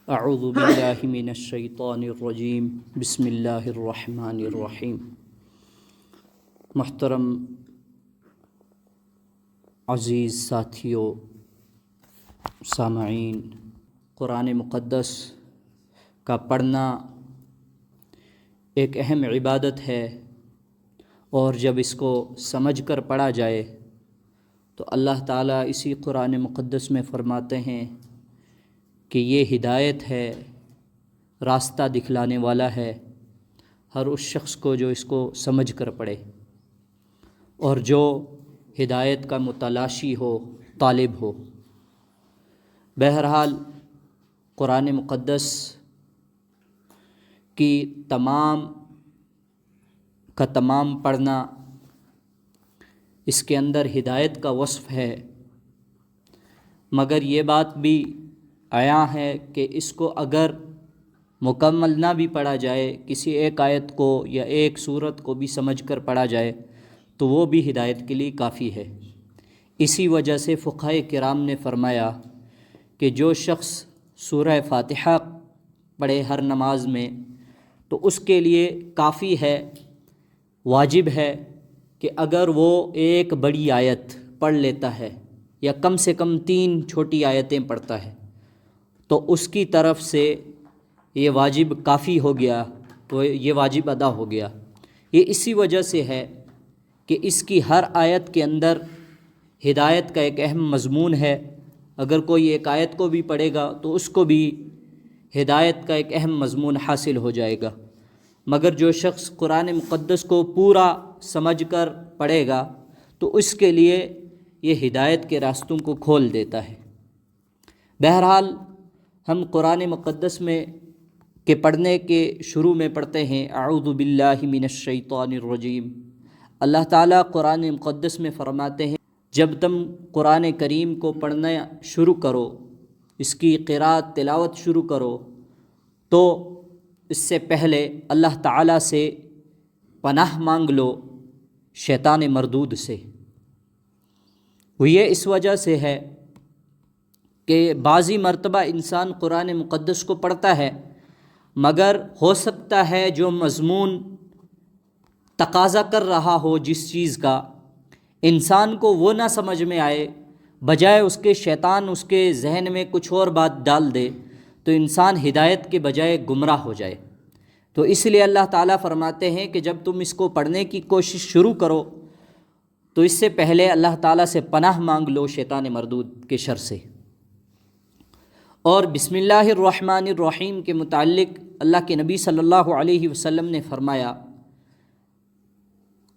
اعوذ باللہ من الشیطان الرجیم بسم اللہ الرحمن الرحیم۔ محترم عزیز ساتھیوں، سامعین، قرآن مقدس کا پڑھنا ایک اہم عبادت ہے، اور جب اس کو سمجھ کر پڑھا جائے تو اللہ تعالیٰ اسی قرآن مقدس میں فرماتے ہیں کہ یہ ہدایت ہے، راستہ دکھلانے والا ہے ہر اس شخص کو جو اس کو سمجھ کر پڑھے، اور جو ہدایت کا متلاشی ہو، طالب ہو۔ بہرحال قرآن مقدس کی تمام پڑھنا، اس کے اندر ہدایت کا وصف ہے، مگر یہ بات بھی عیاں ہے کہ اس کو اگر مکمل نہ بھی پڑھا جائے، کسی ایک آیت کو یا ایک سورت کو بھی سمجھ کر پڑھا جائے تو وہ بھی ہدایت کے لیے کافی ہے۔ اسی وجہ سے فقہائے کرام نے فرمایا کہ جو شخص سورہ فاتحہ پڑھے ہر نماز میں تو اس کے لیے کافی ہے، واجب ہے کہ اگر وہ ایک بڑی آیت پڑھ لیتا ہے یا کم سے کم 3 چھوٹی آیتیں پڑھتا ہے تو اس کی طرف سے یہ واجب کافی ہو گیا، تو یہ واجب ادا ہو گیا۔ یہ اسی وجہ سے ہے کہ اس کی ہر آیت کے اندر ہدایت کا ایک اہم مضمون ہے۔ اگر کوئی ایک آیت کو بھی پڑھے گا تو اس کو بھی ہدایت کا ایک اہم مضمون حاصل ہو جائے گا، مگر جو شخص قرآن مقدس کو پورا سمجھ کر پڑھے گا تو اس کے لیے یہ ہدایت کے راستوں کو کھول دیتا ہے۔ بہرحال ہم قرآن مقدس میں کے پڑھنے کے شروع میں پڑھتے ہیں اعوذ باللہ من الشیطان الرجیم۔ اللہ تعالیٰ قرآن مقدس میں فرماتے ہیں جب تم قرآن کریم کو پڑھنا شروع کرو، اس کی قرأت تلاوت شروع کرو، تو اس سے پہلے اللہ تعالیٰ سے پناہ مانگ لو شیطان مردود سے۔ وہ یہ اس وجہ سے ہے کہ بعضی مرتبہ انسان قرآن مقدس کو پڑھتا ہے، مگر ہو سکتا ہے جو مضمون تقاضا کر رہا ہو جس چیز کا، انسان کو وہ نہ سمجھ میں آئے، بجائے اس کے شیطان اس کے ذہن میں کچھ اور بات ڈال دے تو انسان ہدایت کے بجائے گمراہ ہو جائے۔ تو اس لیے اللہ تعالیٰ فرماتے ہیں کہ جب تم اس کو پڑھنے کی کوشش شروع کرو تو اس سے پہلے اللہ تعالیٰ سے پناہ مانگ لو شیطان مردود کے شر سے۔ اور بسم اللہ الرحمن الرحیم کے متعلق اللہ کے نبی صلی اللہ علیہ وسلم نے فرمایا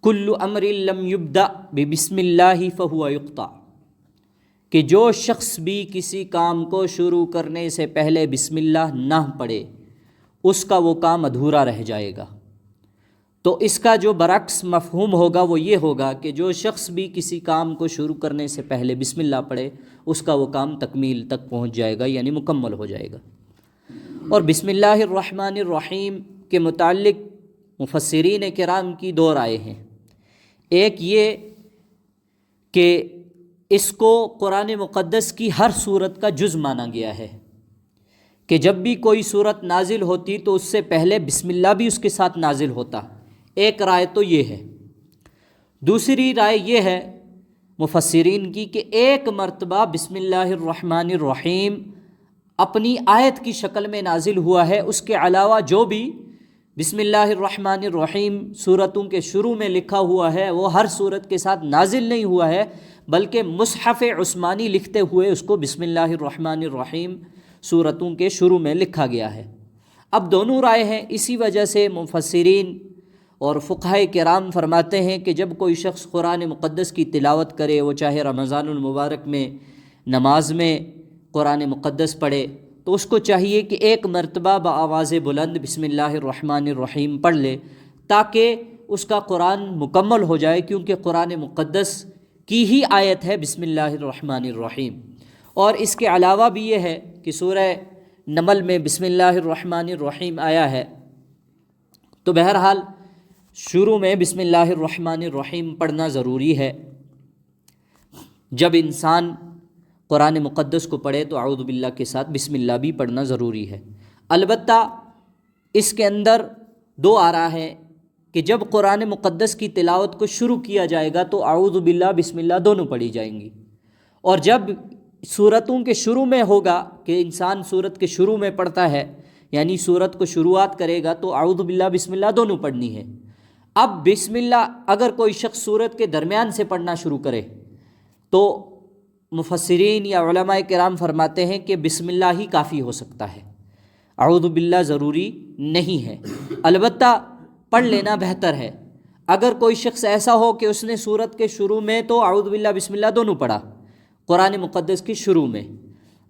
کل امر لم یبدأ ببسم اللہ فہو یقطع، کہ جو شخص بھی کسی کام کو شروع کرنے سے پہلے بسم اللہ نہ پڑھے اس کا وہ کام ادھورا رہ جائے گا۔ تو اس کا جو برعکس مفہوم ہوگا وہ یہ ہوگا کہ جو شخص بھی کسی کام کو شروع کرنے سے پہلے بسم اللہ پڑھے اس کا وہ کام تکمیل تک پہنچ جائے گا، یعنی مکمل ہو جائے گا۔ اور بسم اللہ الرحمن الرحیم کے متعلق مفسرین کرام کی 2 رائے ہیں۔ ایک یہ کہ اس کو قرآن مقدس کی ہر صورت کا جز مانا گیا ہے، کہ جب بھی کوئی صورت نازل ہوتی تو اس سے پہلے بسم اللہ بھی اس کے ساتھ نازل ہوتا۔ ایک رائے تو یہ ہے۔ دوسری رائے یہ ہے مفسرین کی کہ ایک مرتبہ بسم اللہ الرحمن الرحیم اپنی آیت کی شکل میں نازل ہوا ہے، اس کے علاوہ جو بھی بسم اللہ الرحمن الرحیم صورتوں کے شروع میں لکھا ہوا ہے وہ ہر صورت کے ساتھ نازل نہیں ہوا ہے، بلکہ مصحف عثمانی لکھتے ہوئے اس کو بسم اللہ الرحمن الرحیم صورتوں کے شروع میں لکھا گیا ہے۔ اب دونوں رائے ہیں، اسی وجہ سے مفسرین اور فقہائے کرام فرماتے ہیں کہ جب کوئی شخص قرآن مقدس کی تلاوت کرے، وہ چاہے رمضان المبارک میں نماز میں قرآن مقدس پڑھے، تو اس کو چاہیے کہ ایک مرتبہ بآواز بلند بسم اللہ الرحمن الرحیم پڑھ لے تاکہ اس کا قرآن مکمل ہو جائے، کیونکہ قرآن مقدس کی ہی آیت ہے بسم اللہ الرحمن الرحیم۔ اور اس کے علاوہ بھی یہ ہے کہ سورہ نمل میں بسم اللہ الرحمن الرحیم آیا ہے، تو بہرحال شروع میں بسم اللہ الرحمن الرحیم پڑھنا ضروری ہے۔ جب انسان قرآن مقدس کو پڑھے تو اعوذ باللہ کے ساتھ بسم اللہ بھی پڑھنا ضروری ہے۔ البتہ اس کے اندر دو آراء ہے کہ جب قرآن مقدس کی تلاوت کو شروع کیا جائے گا تو اعوذ باللہ بسم اللہ دونوں پڑھی جائیں گی، اور جب سورتوں کے شروع میں ہوگا کہ انسان سورت کے شروع میں پڑھتا ہے، یعنی سورت کو شروعات کرے گا تو اعوذ باللہ بسم اللہ دونوں پڑھنی ہے۔ اب بسم اللہ اگر کوئی شخص سورت کے درمیان سے پڑھنا شروع کرے تو مفسرین یا علماء کرام فرماتے ہیں کہ بسم اللہ ہی کافی ہو سکتا ہے، اعوذ باللہ ضروری نہیں ہے، البتہ پڑھ لینا بہتر ہے۔ اگر کوئی شخص ایسا ہو کہ اس نے سورت کے شروع میں تو اعوذ باللہ بسم اللہ دونوں پڑھا قرآن مقدس کی شروع میں،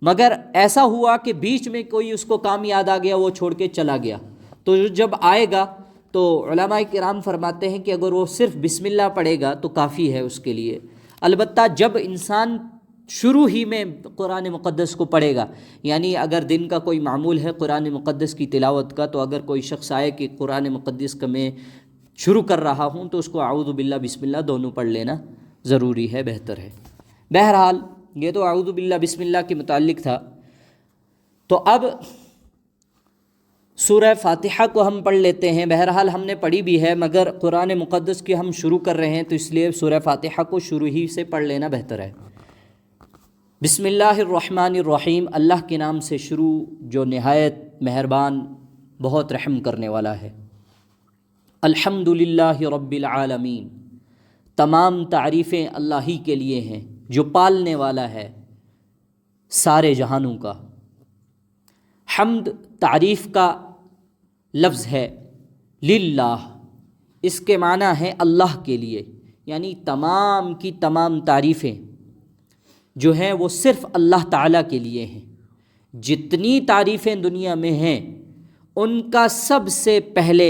مگر ایسا ہوا کہ بیچ میں کوئی اس کو کام یاد آ گیا، وہ چھوڑ کے چلا گیا، تو جب آئے گا تو علماء کرام فرماتے ہیں کہ اگر وہ صرف بسم اللہ پڑھے گا تو کافی ہے اس کے لیے۔ البتہ جب انسان شروع ہی میں قرآن مقدس کو پڑھے گا، یعنی اگر دن کا کوئی معمول ہے قرآن مقدس کی تلاوت کا، تو اگر کوئی شخص آئے کہ قرآن مقدس کا میں شروع کر رہا ہوں تو اس کو اعوذ باللہ بسم اللہ دونوں پڑھ لینا ضروری ہے، بہتر ہے۔ بہرحال یہ تو اعوذ باللہ بسم اللہ کے متعلق تھا۔ تو اب سورہ فاتحہ کو ہم پڑھ لیتے ہیں۔ بہرحال ہم نے پڑھی بھی ہے، مگر قرآن مقدس کی ہم شروع کر رہے ہیں تو اس لیے سورہ فاتحہ کو شروع ہی سے پڑھ لینا بہتر ہے۔ بسم اللہ الرحمن الرحیم، اللہ کے نام سے شروع جو نہایت مہربان بہت رحم کرنے والا ہے۔ الحمد للہ رب العالمین، تمام تعریفیں اللہ ہی کے لیے ہیں جو پالنے والا ہے سارے جہانوں کا۔ حمد تعریف کا لفظ ہے، للہ اس کے معنی ہے اللہ کے لیے، یعنی تمام کی تمام تعریفیں جو ہیں وہ صرف اللہ تعالیٰ کے لیے ہیں۔ جتنی تعریفیں دنیا میں ہیں ان کا سب سے پہلے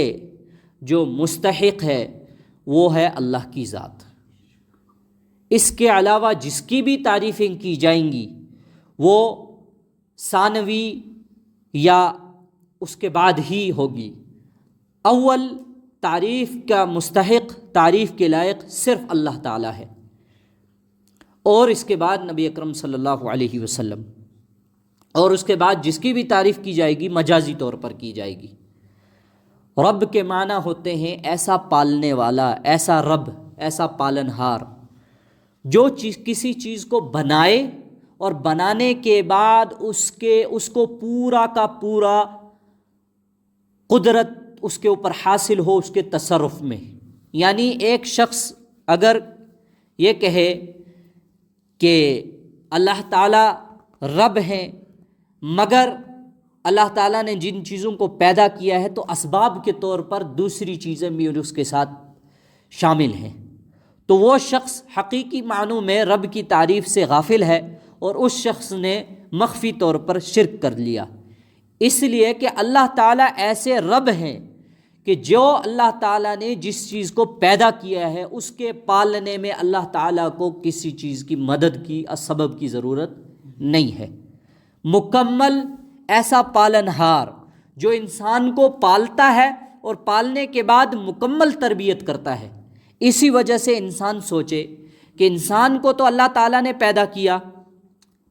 جو مستحق ہے وہ ہے اللہ کی ذات۔ اس کے علاوہ جس کی بھی تعریفیں کی جائیں گی وہ ثانوی یا اس کے بعد ہی ہوگی۔ اول تعریف کا مستحق، تعریف کے لائق صرف اللہ تعالیٰ ہے، اور اس کے بعد نبی اکرم صلی اللہ علیہ وسلم، اور اس کے بعد جس کی بھی تعریف کی جائے گی مجازی طور پر کی جائے گی۔ رب کے معنی ہوتے ہیں ایسا پالنے والا، ایسا رب، ایسا پالنہار جو کسی چیز کو بنائے اور بنانے کے بعد اس کو پورا کا پورا قدرت اس کے اوپر حاصل ہو اس کے تصرف میں۔ یعنی ایک شخص اگر یہ کہے کہ اللہ تعالیٰ رب ہیں، مگر اللہ تعالیٰ نے جن چیزوں کو پیدا کیا ہے تو اسباب کے طور پر دوسری چیزیں بھی اس کے ساتھ شامل ہیں، تو وہ شخص حقیقی معنوں میں رب کی تعریف سے غافل ہے، اور اس شخص نے مخفی طور پر شرک کر لیا۔ اس لیے کہ اللہ تعالیٰ ایسے رب ہیں کہ جو اللہ تعالیٰ نے جس چیز کو پیدا کیا ہے اس کے پالنے میں اللہ تعالیٰ کو کسی چیز کی مدد کی، سبب کی ضرورت نہیں ہے۔ مکمل ایسا پالنہار جو انسان کو پالتا ہے اور پالنے کے بعد مکمل تربیت کرتا ہے۔ اسی وجہ سے انسان سوچے کہ انسان کو تو اللہ تعالیٰ نے پیدا کیا،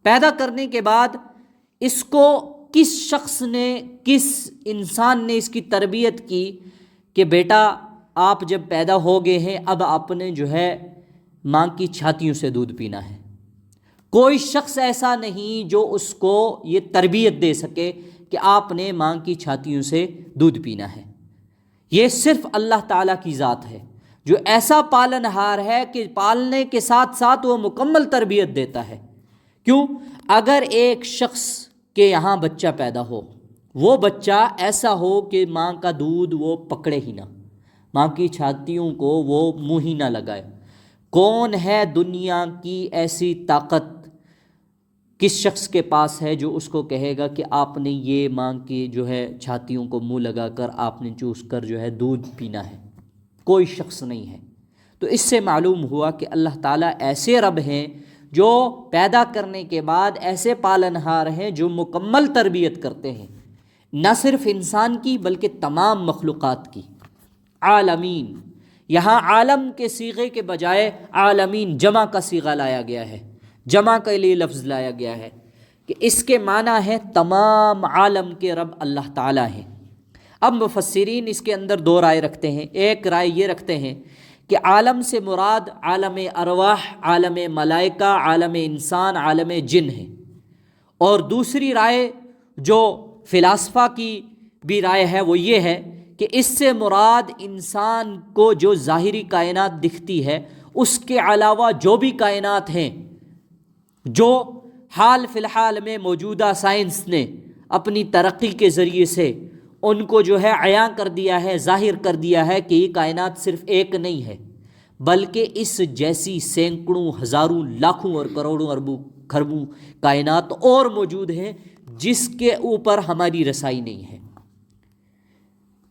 پیدا کرنے کے بعد اس کو کس شخص نے، کس انسان نے اس کی تربیت کی کہ بیٹا آپ جب پیدا ہو گئے ہیں اب آپ نے جو ہے ماں کی چھاتیوں سے دودھ پینا ہے۔ کوئی شخص ایسا نہیں جو اس کو یہ تربیت دے سکے کہ آپ نے ماں کی چھاتیوں سے دودھ پینا ہے۔ یہ صرف اللہ تعالیٰ کی ذات ہے جو ایسا پالنہار ہے کہ پالنے کے ساتھ ساتھ وہ مکمل تربیت دیتا ہے۔ کیوں؟ اگر ایک شخص کے یہاں بچہ پیدا ہو، وہ بچہ ایسا ہو کہ ماں کا دودھ وہ پکڑے ہی نہ، ماں کی چھاتیوں کو وہ منہ ہی نہ لگائے، کون ہے دنیا کی ایسی طاقت، کس شخص کے پاس ہے جو اس کو کہے گا کہ آپ نے یہ ماں کی جو ہے چھاتیوں کو منہ لگا کر آپ نے چوس کر جو ہے دودھ پینا ہے؟ کوئی شخص نہیں ہے۔ تو اس سے معلوم ہوا کہ اللہ تعالیٰ ایسے رب ہیں جو پیدا کرنے کے بعد ایسے پالنہار ہیں جو مکمل تربیت کرتے ہیں، نہ صرف انسان کی بلکہ تمام مخلوقات کی۔ عالمین، یہاں عالم کے صیغے کے بجائے عالمین جمع کا صیغہ لایا گیا ہے، جمع کے لیے لفظ لایا گیا ہے کہ اس کے معنی ہے تمام عالم کے رب اللہ تعالیٰ ہیں۔ اب مفسرین اس کے اندر دو رائے رکھتے ہیں۔ ایک رائے یہ رکھتے ہیں کہ عالم سے مراد عالم ارواح، عالم ملائکہ، عالم انسان، عالم جن ہے، اور دوسری رائے جو فلاسفہ کی بھی رائے ہے وہ یہ ہے کہ اس سے مراد انسان کو جو ظاہری کائنات دکھتی ہے اس کے علاوہ جو بھی کائنات ہیں جو حال فی الحال میں موجودہ سائنس نے اپنی ترقی کے ذریعے سے ان کو جو ہے عیاں کر دیا ہے، ظاہر کر دیا ہے کہ یہ کائنات صرف ایک نہیں ہے بلکہ اس جیسی سینکڑوں، ہزاروں، لاکھوں اور کروڑوں، اربوں، کھربوں کائنات اور موجود ہیں جس کے اوپر ہماری رسائی نہیں ہے۔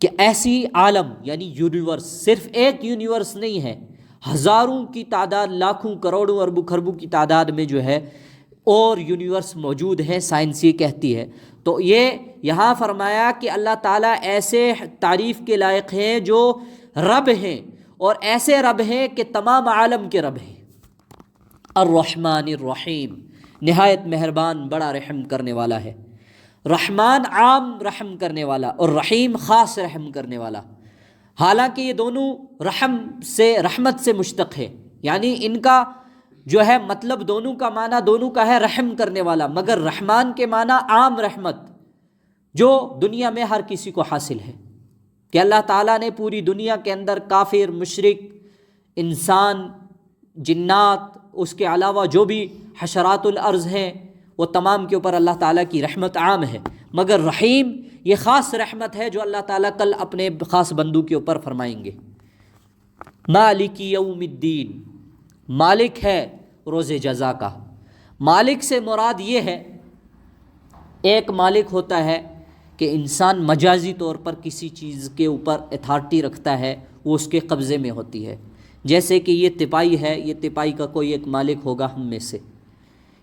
کہ ایسی عالم یعنی یونیورس، صرف ایک یونیورس نہیں ہے، ہزاروں کی تعداد، لاکھوں، کروڑوں، اربوں، کھربوں کی تعداد میں جو ہے اور یونیورس موجود ہیں، سائنس یہ کہتی ہے۔ تو یہ یہاں فرمایا کہ اللہ تعالیٰ ایسے تعریف کے لائق ہیں جو رب ہیں، اور ایسے رب ہیں کہ تمام عالم کے رب ہیں۔ الرحمن الرحیم، نہایت مہربان، بڑا رحم کرنے والا ہے۔ رحمان عام رحم کرنے والا اور رحیم خاص رحم کرنے والا، حالانکہ یہ دونوں رحم سے، رحمت سے مشتق ہے، یعنی ان کا جو ہے مطلب دونوں کا معنی دونوں کا ہے رحم کرنے والا، مگر رحمان کے معنی عام رحمت جو دنیا میں ہر کسی کو حاصل ہے، کہ اللہ تعالیٰ نے پوری دنیا کے اندر کافر، مشرک، انسان، جنات، اس کے علاوہ جو بھی حشرات الارض ہیں وہ تمام کے اوپر اللہ تعالیٰ کی رحمت عام ہے، مگر رحیم یہ خاص رحمت ہے جو اللہ تعالیٰ کل اپنے خاص بندوں کے اوپر فرمائیں گے۔ مالک یوم الدین، مالک ہے روز جزا کا۔ مالک سے مراد یہ ہے، ایک مالک ہوتا ہے کہ انسان مجازی طور پر کسی چیز کے اوپر اتھارٹی رکھتا ہے، وہ اس کے قبضے میں ہوتی ہے، جیسے کہ یہ تپائی ہے، یہ تپائی کا کوئی ایک مالک ہوگا ہم میں سے،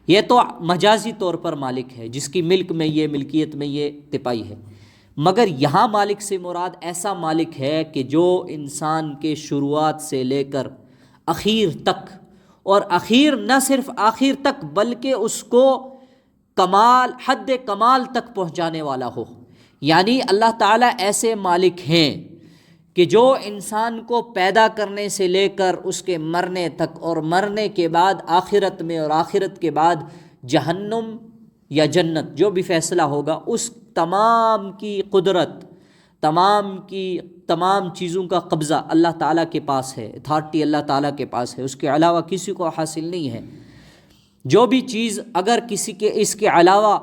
یہ تو مجازی طور پر مالک ہے جس کی ملک میں یہ، ملکیت میں یہ تپائی ہے، مگر یہاں مالک سے مراد ایسا مالک ہے کہ جو انسان کے شروعات سے لے کر اخیر تک، اور اخیر نہ صرف آخر تک بلکہ اس کو کمال، حد کمال تک پہنچانے والا ہو۔ یعنی اللہ تعالیٰ ایسے مالک ہیں کہ جو انسان کو پیدا کرنے سے لے کر اس کے مرنے تک، اور مرنے کے بعد آخرت میں، اور آخرت کے بعد جہنم یا جنت جو بھی فیصلہ ہوگا، اس تمام کی قدرت، تمام چیزوں کا قبضہ اللہ تعالیٰ کے پاس ہے، اتھارٹی اللہ تعالیٰ کے پاس ہے، اس کے علاوہ کسی کو حاصل نہیں ہے۔ جو بھی چیز اگر کسی کے اس کے علاوہ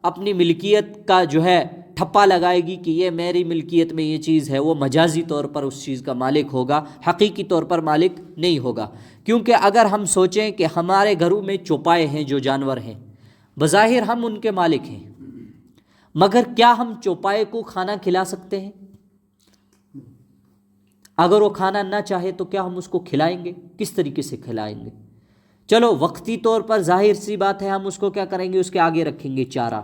اپنی ملکیت کا جو ہے ٹھپا لگائے گی کہ یہ میری ملکیت میں یہ چیز ہے، وہ مجازی طور پر اس چیز کا مالک ہوگا، حقیقی طور پر مالک نہیں ہوگا۔ کیونکہ اگر ہم سوچیں کہ ہمارے گھروں میں چوپائے ہیں جو جانور ہیں، بظاہر ہم ان کے مالک ہیں، مگر کیا ہم چوپائے کو کھانا کھلا سکتے ہیں؟ اگر وہ کھانا نہ چاہے تو کیا ہم اس کو کھلائیں گے؟ کس طریقے سے کھلائیں گے؟ چلو وقتی طور پر ظاہر سی بات ہے، ہم اس کو کیا کریں گے؟ اس کے آگے رکھیں گے چارہ،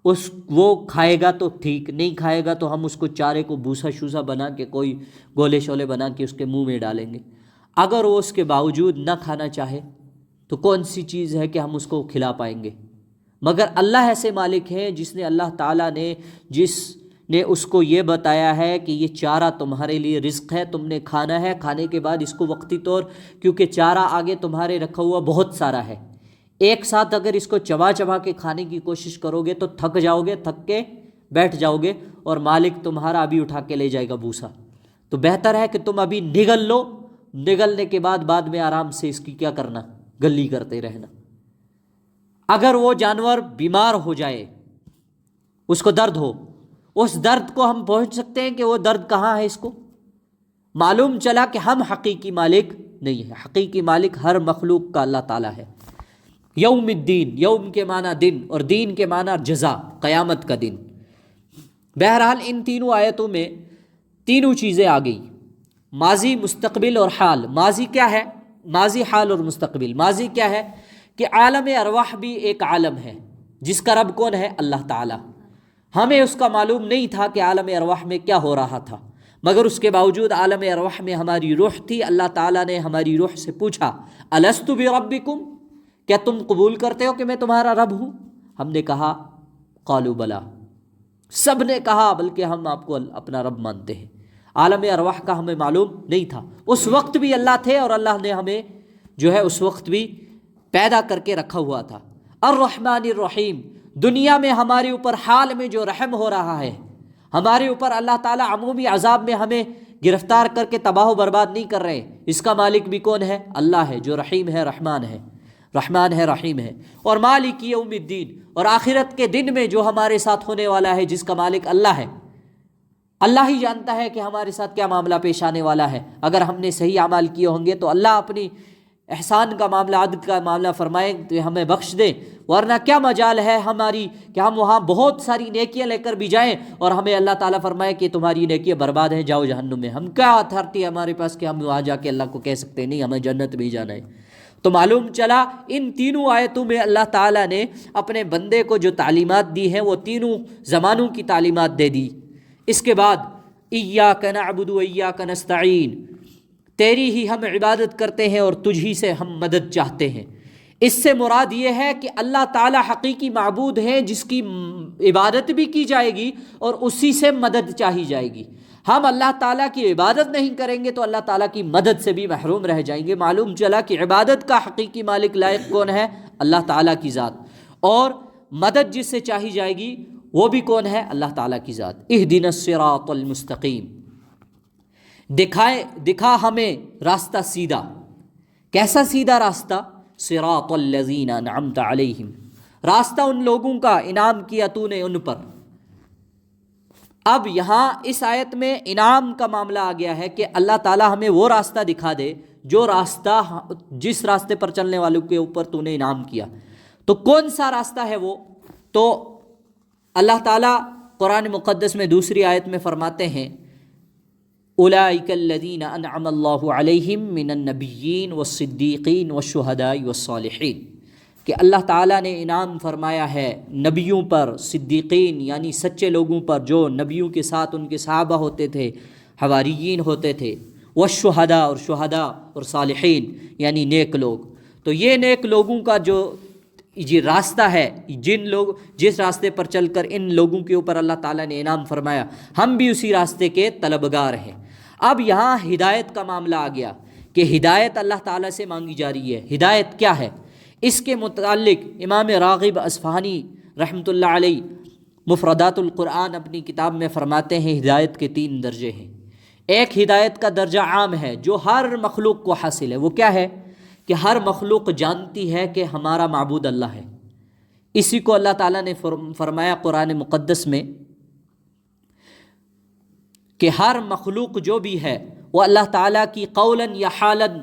وہ کھائے گا تو ٹھیک، نہیں کھائے گا تو ہم اس کو چارے کو بھوسا شوسا بنا کے، کوئی گولے شولے بنا کے اس کے منہ میں ڈالیں گے۔ اگر وہ اس کے باوجود نہ کھانا چاہے تو کون سی چیز ہے کہ ہم اس کو کھلا پائیں گے؟ مگر اللہ ایسے مالک ہیں جس نے، اللہ تعالیٰ نے جس نے اس کو یہ بتایا ہے کہ یہ چارہ تمہارے لیے رزق ہے، تم نے کھانا ہے، کھانے کے بعد اس کو وقتی طور، کیونکہ چارہ آگے تمہارے رکھا ہوا بہت سارا ہے، ایک ساتھ اگر اس کو چبا کے کھانے کی کوشش کرو گے تو تھک جاؤ گے، تھک کے بیٹھ جاؤ گے، اور مالک تمہارا ابھی اٹھا کے لے جائے گا بھوسا۔ تو بہتر ہے کہ تم ابھی نگل لو، نگلنے کے بعد میں آرام سے اس کی کیا کرنا، گلی کرتے رہنا۔ اگر وہ جانور بیمار ہو جائے، اس کو درد ہو، اس درد کو ہم پہنچ سکتے ہیں کہ وہ درد کہاں ہے؟ اس کو معلوم چلا کہ ہم حقیقی مالک نہیں ہیں، حقیقی مالک ہر مخلوق کا اللہ تعالیٰ ہے۔ یوم الدین، یوم کے معنی دن، اور دین کے معنی جزا، قیامت کا دن۔ بہرحال ان تینوں آیتوں میں تینوں چیزیں آ گئیں، ماضی، مستقبل اور حال۔ ماضی کیا ہے؟ ماضی، حال اور مستقبل۔ ماضی کیا ہے؟ کہ عالم ارواح بھی ایک عالم ہے جس کا رب کون ہے؟ اللہ تعالیٰ۔ ہمیں اس کا معلوم نہیں تھا کہ عالم ارواح میں کیا ہو رہا تھا، مگر اس کے باوجود عالم ارواح میں ہماری روح تھی۔ اللہ تعالیٰ نے ہماری روح سے پوچھا الست بربکم، کیا تم قبول کرتے ہو کہ میں تمہارا رب ہوں؟ ہم نے کہا قالوا بلا، سب نے کہا بلکہ ہم آپ کو اپنا رب مانتے ہیں۔ عالم ارواح کا ہمیں معلوم نہیں تھا، اس وقت بھی اللہ تھے اور اللہ نے ہمیں جو ہے اس وقت بھی پیدا کر کے رکھا ہوا تھا۔ الرحمن الرحیم، دنیا میں ہمارے اوپر حال میں جو رحم ہو رہا ہے، ہمارے اوپر اللہ تعالیٰ عمومی عذاب میں ہمیں گرفتار کر کے تباہ و برباد نہیں کر رہے، اس کا مالک بھی کون ہے؟ اللہ ہے، جو رحیم ہے رحمان ہے، رحمان ہے رحیم ہے۔ اور مالک یوم الدین، اور آخرت کے دن میں جو ہمارے ساتھ ہونے والا ہے جس کا مالک اللہ ہے، اللہ ہی جانتا ہے کہ ہمارے ساتھ کیا معاملہ پیش آنے والا ہے۔ اگر ہم نے صحیح اعمال کیے ہوں گے تو اللہ اپنی احسان کا معاملہ، عدل کا معاملہ فرمائے تو ہمیں بخش دے، ورنہ کیا مجال ہے ہماری کہ ہم وہاں بہت ساری نیکیاں لے کر بھی جائیں اور ہمیں اللہ تعالیٰ فرمائے کہ تمہاری نیکیاں برباد ہیں، جاؤ جہنم میں۔ ہم کیا اتھارٹی ہے ہمارے پاس کہ ہم وہاں جا کے اللہ کو کہہ سکتے ہیں نہیں ہمیں جنت بھی جانا ہے؟ تو معلوم چلا ان تینوں آیتوں میں اللہ تعالیٰ نے اپنے بندے کو جو تعلیمات دی ہیں وہ تینوں زمانوں کی تعلیمات دے دی۔ اس کے بعد ایاک نعبد و ایاک نستعین، تیری ہی ہم عبادت کرتے ہیں اور تجھ ہی سے ہم مدد چاہتے ہیں۔ اس سے مراد یہ ہے کہ اللہ تعالیٰ حقیقی معبود ہیں جس کی عبادت بھی کی جائے گی اور اسی سے مدد چاہی جائے گی۔ ہم اللہ تعالیٰ کی عبادت نہیں کریں گے تو اللہ تعالیٰ کی مدد سے بھی محروم رہ جائیں گے۔ معلوم چلا کہ عبادت کا حقیقی مالک لائق کون ہے؟ اللہ تعالیٰ کی ذات، اور مدد جس سے چاہی جائے گی وہ بھی کون ہے؟ اللہ تعالیٰ کی ذات۔ اہدنا الصراط المستقیم، دکھا ہمیں راستہ سیدھا۔ کیسا سیدھا راستہ؟ صراط الذین انعمت علیہم، راستہ ان لوگوں کا انعام کیا تو نے ان پر۔ اب یہاں اس آیت میں انعام کا معاملہ آ گیا ہے کہ اللہ تعالیٰ ہمیں وہ راستہ دکھا دے جو راستہ، جس راستے پر چلنے والوں کے اوپر تو نے انعام کیا۔ تو کون سا راستہ ہے وہ؟ تو اللہ تعالیٰ قرآن مقدس میں دوسری آیت میں فرماتے ہیں اولئک الذین انعم اللہ علیہم من النبیین والصدیقین والشہداء والصالحین، کہ اللہ تعالیٰ نے انعام فرمایا ہے نبیوں پر، صدیقین یعنی سچے لوگوں پر جو نبیوں کے ساتھ ان کے صحابہ ہوتے تھے، حواریین ہوتے تھے، والشہداء اور شہداء، اور صالحین یعنی نیک لوگ۔ تو یہ نیک لوگوں کا جو یہ راستہ ہے، جس راستے پر چل کر ان لوگوں کے اوپر اللہ تعالیٰ نے انعام فرمایا، ہم بھی اسی راستے کے طلبگار ہیں۔ اب یہاں ہدایت کا معاملہ آ گیا کہ ہدایت اللہ تعالیٰ سے مانگی جا رہی ہے۔ ہدایت کیا ہے؟ اس کے متعلق امام راغب اصفہانی رحمۃ اللہ علیہ مفردات القرآن اپنی کتاب میں فرماتے ہیں ہدایت کے 3 درجے ہیں۔ ایک ہدایت کا درجہ عام ہے جو ہر مخلوق کو حاصل ہے، وہ کیا ہے؟ کہ ہر مخلوق جانتی ہے کہ ہمارا معبود اللہ ہے۔ اسی کو اللہ تعالیٰ نے فرمایا قرآن مقدس میں کہ ہر مخلوق جو بھی ہے وہ اللہ تعالیٰ کی قولاً یا حالاً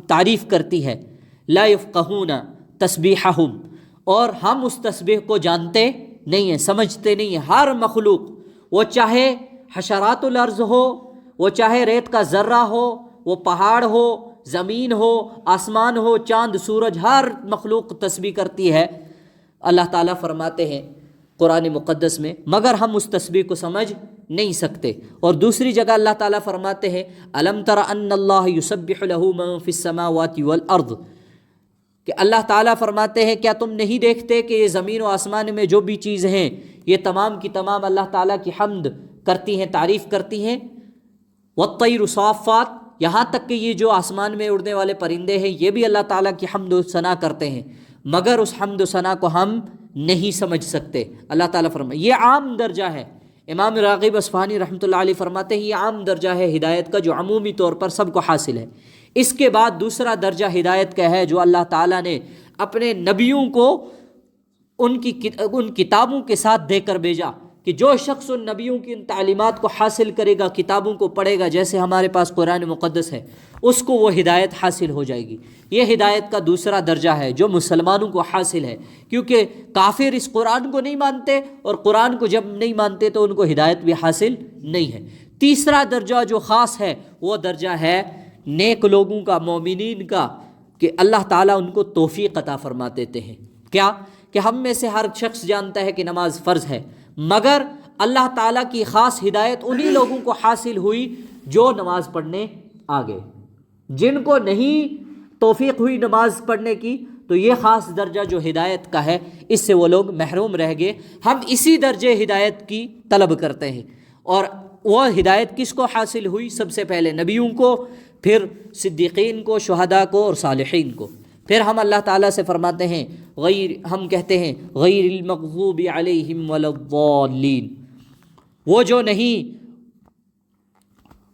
تعریف کرتی ہے۔ لا یفقہون تسبیحہم، اور ہم اس تسبیح کو جانتے نہیں ہیں، سمجھتے نہیں ہیں۔ ہر مخلوق، وہ چاہے حشرات الارض ہو، وہ چاہے ریت کا ذرہ ہو، وہ پہاڑ ہو، زمین ہو، آسمان ہو، چاند سورج، ہر مخلوق تسبیح کرتی ہے۔ اللہ تعالیٰ فرماتے ہیں قرآن مقدس میں مگر ہم اس تسبیح کو سمجھ نہیں سکتے۔ اور دوسری جگہ اللہ تعالیٰ فرماتے ہیں الم تر ان اللہ یسبح له من فی السماوات والارض، کہ اللہ تعالیٰ فرماتے ہیں کیا تم نہیں دیکھتے کہ یہ زمین و آسمان میں جو بھی چیزیں ہیں یہ تمام کی تمام اللہ تعالیٰ کی حمد کرتی ہیں، تعریف کرتی ہیں۔ والطیر صافات، یہاں تک کہ یہ جو آسمان میں اڑنے والے پرندے ہیں یہ بھی اللہ تعالیٰ کی حمد و ثنا کرتے ہیں، مگر اس حمد و ثنا کو ہم نہیں سمجھ سکتے۔ اللہ تعالیٰ فرمائے یہ عام درجہ ہے۔ امام راغب اصفہانی رحمۃ اللہ علیہ فرماتے ہیں یہ عام درجہ ہے ہدایت کا جو عمومی طور پر سب کو حاصل ہے۔ اس کے بعد دوسرا درجہ ہدایت کا ہے جو اللہ تعالیٰ نے اپنے نبیوں کو ان کتابوں کے ساتھ دے کر بھیجا، کہ جو شخص ان نبیوں کی ان تعلیمات کو حاصل کرے گا، کتابوں کو پڑھے گا جیسے ہمارے پاس قرآن مقدس ہے، اس کو وہ ہدایت حاصل ہو جائے گی۔ یہ ہدایت کا دوسرا درجہ ہے جو مسلمانوں کو حاصل ہے، کیونکہ کافر اس قرآن کو نہیں مانتے، اور قرآن کو جب نہیں مانتے تو ان کو ہدایت بھی حاصل نہیں ہے۔ تیسرا درجہ جو خاص ہے وہ درجہ ہے نیک لوگوں کا، مومنین کا، کہ اللہ تعالیٰ ان کو توفیق عطا فرما دیتے ہیں۔ کیا؟ کہ ہم میں سے ہر شخص جانتا ہے کہ نماز فرض ہے، مگر اللہ تعالیٰ کی خاص ہدایت انہی لوگوں کو حاصل ہوئی جو نماز پڑھنے آ گئے۔ جن کو نہیں توفیق ہوئی نماز پڑھنے کی تو یہ خاص درجہ جو ہدایت کا ہے اس سے وہ لوگ محروم رہ گئے۔ ہم اسی درجے ہدایت کی طلب کرتے ہیں، اور وہ ہدایت کس کو حاصل ہوئی؟ سب سے پہلے نبیوں کو، پھر صدیقین کو، شہداء کو اور صالحین کو۔ پھر ہم اللہ تعالیٰ سے فرماتے ہیں ہم کہتے ہیں غیر المغضوب علیہم ولا الضالین، وہ جو نہیں،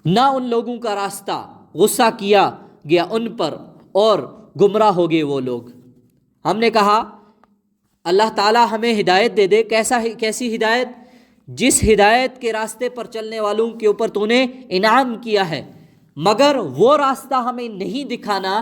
نہ ان لوگوں کا راستہ غصہ کیا گیا ان پر اور گمراہ ہو گئے وہ لوگ۔ ہم نے کہا اللہ تعالیٰ ہمیں ہدایت دے دے، کیسی ہدایت؟ جس ہدایت کے راستے پر چلنے والوں کے اوپر تو نے انعام کیا ہے، مگر وہ راستہ ہمیں نہیں دکھانا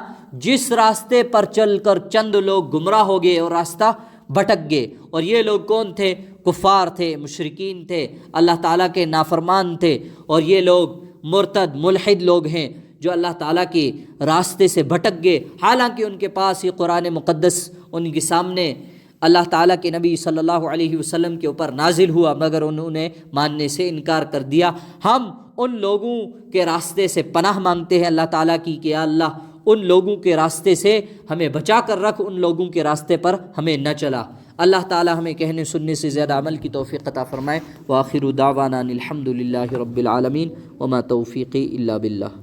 جس راستے پر چل کر چند لوگ گمراہ ہو گئے اور راستہ بھٹک گئے۔ اور یہ لوگ کون تھے؟ کفار تھے، مشرکین تھے، اللہ تعالیٰ کے نافرمان تھے، اور یہ لوگ مرتد ملحد لوگ ہیں جو اللہ تعالیٰ کے راستے سے بھٹک گئے، حالانکہ ان کے پاس یہ قرآن مقدس ان کے سامنے اللہ تعالیٰ کے نبی صلی اللہ علیہ وسلم کے اوپر نازل ہوا، مگر انہوں نے ماننے سے انکار کر دیا۔ ہم ان لوگوں کے راستے سے پناہ مانگتے ہیں اللہ تعالیٰ کی کہ یا اللہ ان لوگوں کے راستے سے ہمیں بچا کر رکھ، ان لوگوں کے راستے پر ہمیں نہ چلا۔ اللہ تعالیٰ ہمیں کہنے سننے سے زیادہ عمل کی توفیق عطا فرمائے۔ وآخر دعوانا الحمد للہ رب العالمین، وما توفیقی الا باللہ۔